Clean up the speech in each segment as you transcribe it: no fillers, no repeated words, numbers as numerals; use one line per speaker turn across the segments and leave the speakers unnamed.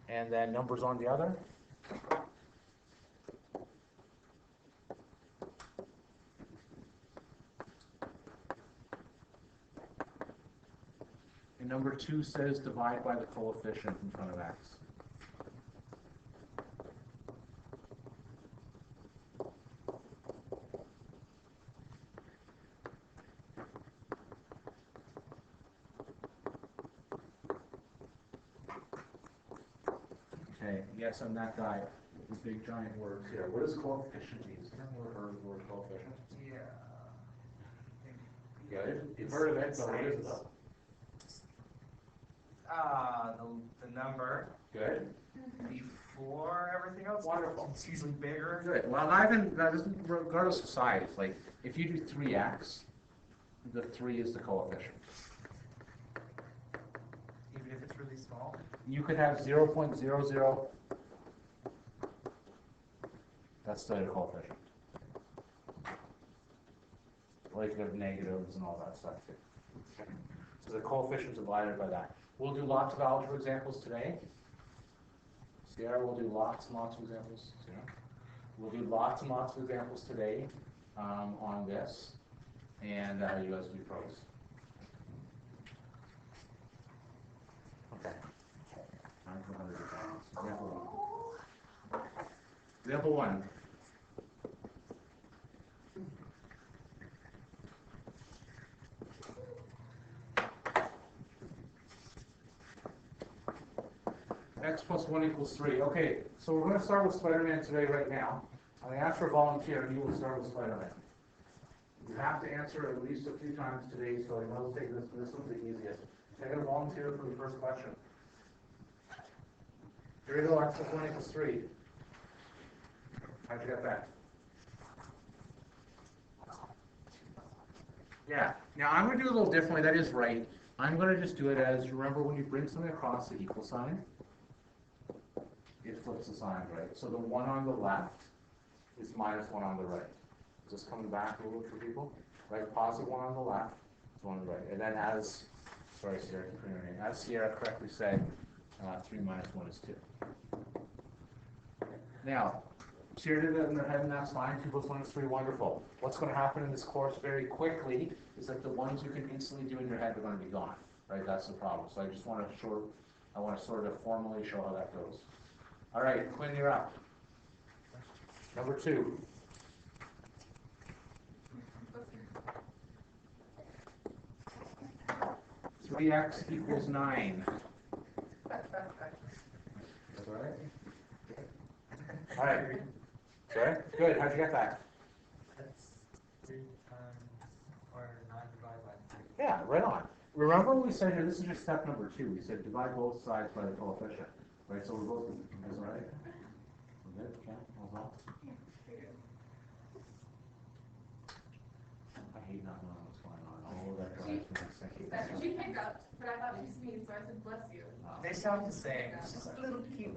and then numbers on the other. And number 2 says divide by the coefficient in front of x. Okay, yes, I'm that guy with big giant words here. What does coefficient mean? Has anyone ever heard of the word coefficient?
Yeah.
Good. You've heard of it, so what is it though?
The number
Good.
before everything else.
Wonderful.
It's usually bigger.
Good. Well, regardless of size, like if you do 3x, the 3 is the coefficient.
Even if it's really small.
You could have 0.00. That's still your coefficient. Or you could have negatives and all that stuff too. Okay. So the coefficient's divided by that. We'll do lots of algebra examples today. Sierra will do lots and lots of examples. Sierra. We'll do lots and lots of examples today on this and USB pros. Okay. Time for 100 examples. Example 1. X plus 1 equals 3. Okay, so we're going to start with Spider-Man today right now. I'm going to ask for a volunteer, and you will start with Spider-Man. You have to answer at least a few times today, so I will take this. This one's the easiest. Can I get a volunteer for the first question? Here we go, X plus 1 equals 3. How'd you get that? Yeah. Now, I'm going to do it a little differently. That is right. I'm going to just do it as, remember when you bring something across the equal sign, it flips the sign, right? So the 1 on the left is minus 1 on the right. Just coming back a little bit for people, right? Positive 1 on the left, 1 on the right. And then as Sierra correctly said, 3 minus 1 is 2. Now, Sierra did it in their head, and that's fine. 2 plus 1 is 3, wonderful. What's going to happen in this course very quickly is that the ones you can instantly do in your head are going to be gone, right? That's the problem. So I just want to sort of formally show how that goes. All right, Quinn, you're up. Number 2. Three x equals 9. That's all right? All right. Sorry? Good. How'd you get that?
That's 3 times or 9 divided by 3.
Yeah, right on. Remember we said here, this is just step number 2. We said divide both sides by the coefficient. Right, so we're both, that's all right? We're good? Yeah? All well? I hate not knowing what's going on. All of that drives me insane.
That's what you picked up, but I thought it was me, so I said bless you.
They sound the same. It's just a little cute.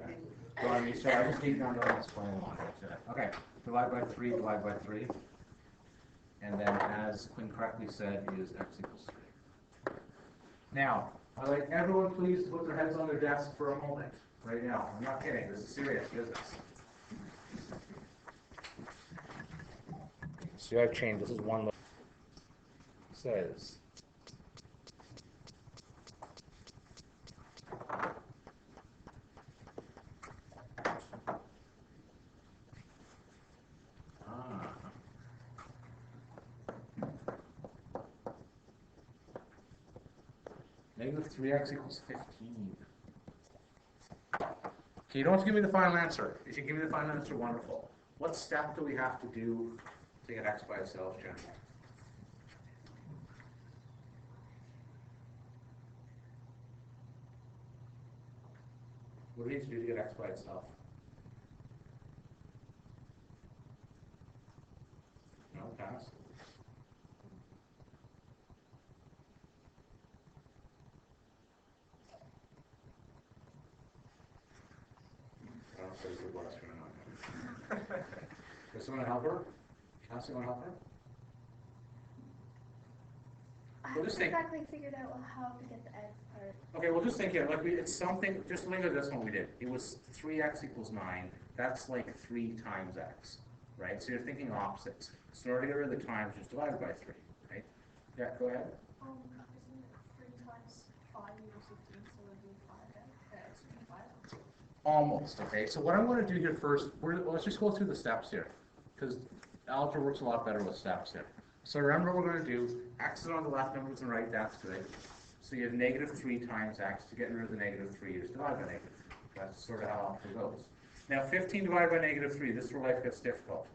So I mean, so I just hate not knowing what's going on. Okay, divide by 3, divide by 3. And then as Quinn correctly said, is x equals 3. Now, I'd like everyone please to put their heads on their desk for a moment. Right now. I'm not kidding. This is serious business. See, I've changed. This is one. Says. Negative 3x equals 15. Okay, you don't have to give me the final answer. If you give me the final answer, wonderful. What step do we have to do to get x by itself, Jen? What do we need to do to get x by itself? No, pass. I don't say good last or not. Does someone help her? Can someone help her? We'll just think.
exactly figured out how to get the x part.
Okay, we'll just think here, like it's something, just think of this one we did. It was 3x equals 9. That's like 3 times x, right? So you're thinking opposites. So in order to get rid of the times, just divide by 3, right? Yeah, go ahead.
Isn't it 3 times 5 equals 15, so it'd be 5x? X would be 5.
Almost, okay? So what I'm going to do here first, let's just go through the steps here, because algebra works a lot better with steps here. So remember what we're going to do. X is on the left, numbers on the right, that's good. So you have negative 3 times x. To get rid of the negative 3, you just divide by negative 3. That's sort of how it goes. Now 15 divided by negative 3, this is where life gets difficult.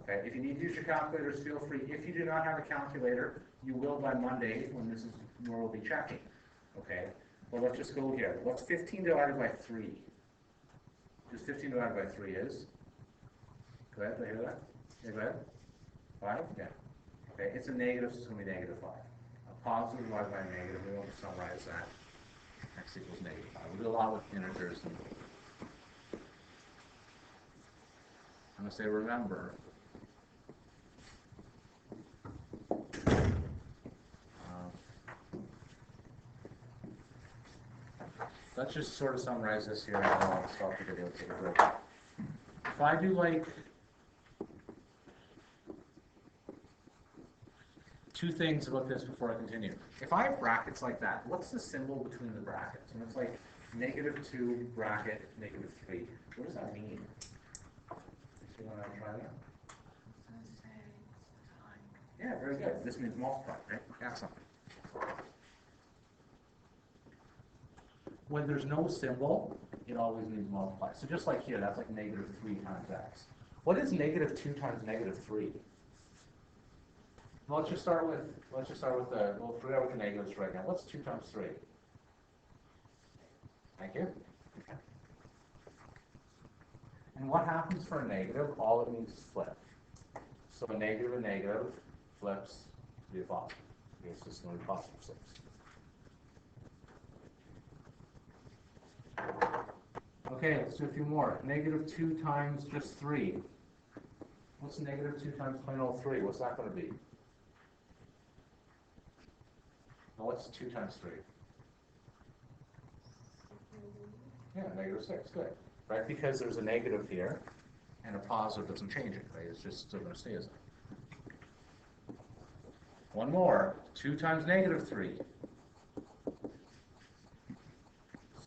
Okay, if you need to use your calculators, feel free. If you do not have a calculator, you will by Monday when this is where we'll be checking. Okay, well let's just go here. What's 15 divided by 3? Just 15 divided by 3 is? Go ahead, do I hear that? Yeah, go ahead. 5? Yeah. Okay, it's a negative, so it's going to be negative 5. A positive divided by a negative, we want to summarize that. X equals negative 5. We do a lot with integers. And I'm going to say remember. Let's just sort of summarize this here and then I'll stop the video and take a break. If I do like 2 things about this before I continue. If I have brackets like that, what's the symbol between the brackets? And it's like negative 2 bracket negative 3. What does that mean? So you want to try that? Yeah, very good. This means multiply, right? Excellent. When there's no symbol, it always means multiply. So just like here, that's like negative 3 times x. What is negative 2 times negative 3? Well, let's just start with the, we'll forget with the negatives right now. What's 2 times 3? Thank you. Okay. And what happens for a negative? All it means is flip. So a negative flips to be a positive. It's just going to be positive 6. Okay, let's do a few more. Negative 2 times just 3. What's negative 2 times plain old 3? What's that going to be? Now what's 2 times 3? Yeah, negative 6. Good. Right? Because there's a negative here, and a positive doesn't change it, right? It's just still going to stay as that. One more. 2 times negative 3.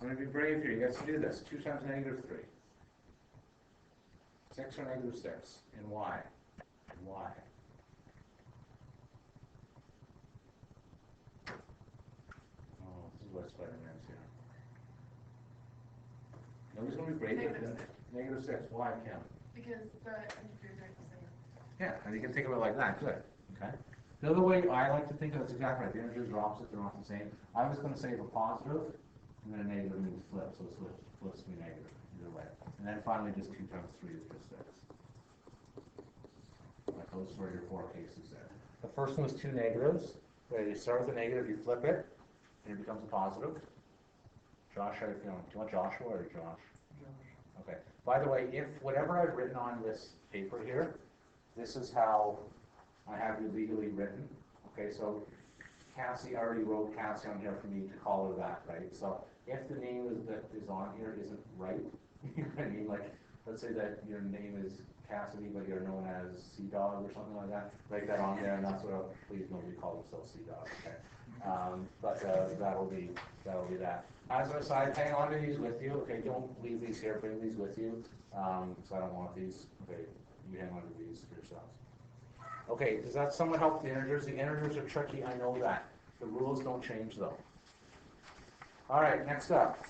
I'm going to be brave here. You guys can do this. 2 times negative 3. 6 or negative 6. And why? And why? Oh, this is what Spider-Man's here. Nobody's going to be brave. Negative 6. Why, Kim?
Because the integers are the same.
Yeah, and you can think of it like that. Good. Okay. The other way I like to think of it is exactly right. The integers are opposite. They're not the same. I was going to say if a positive, and then a negative means flip, so it flips to be negative, either way. And then finally, just 2 times 3 is just 6. Like those are your 4 cases there. The first one was 2 negatives. Where you start with a negative, you flip it, and it becomes a positive. Josh, how are you feeling? Do you want Joshua or Josh? Josh. Okay. By the way, if whatever I've written on this paper here, this is how I have you legally written. Okay, so Cassie already wrote Cassie on here for me to call her that, right? So if the name that is on here isn't right, you know what I mean? Like, let's say that your name is Cassidy, but you're known as Sea Dog or something like that. Write that on there, and that's what. Please nobody call themselves Sea Dog, okay? That'll be that. As an aside, hang on to these with you, okay? Don't leave these here. Bring these with you, because I don't want these. Okay, you hang on to these for yourselves. Okay, does that somewhat help the integers? The integers are tricky, I know that. The rules don't change though. All right, next up.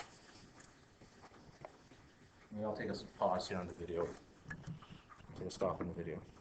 Maybe I'll take a pause here on the video. Take a stop in the video.